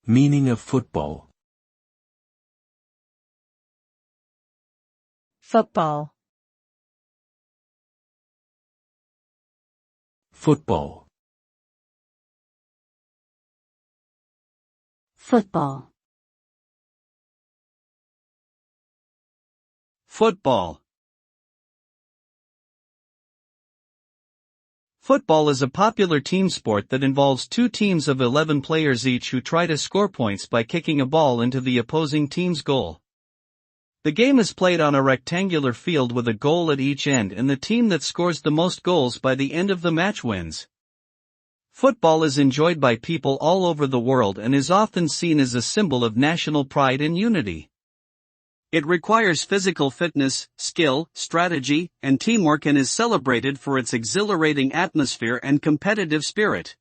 Meaning of football. Football. Football. Football. Football. Football is a popular team sport that involves two teams of 11 players each who try to score points by kicking a ball into the opposing team's goal. The game is played on a rectangular field with a goal at each end, and the team that scores the most goals by the end of the match wins. Football is enjoyed by people all over the world and is often seen as a symbol of national pride and unity. It requires physical fitness, skill, strategy, and teamwork, and is celebrated for its exhilarating atmosphere and competitive spirit.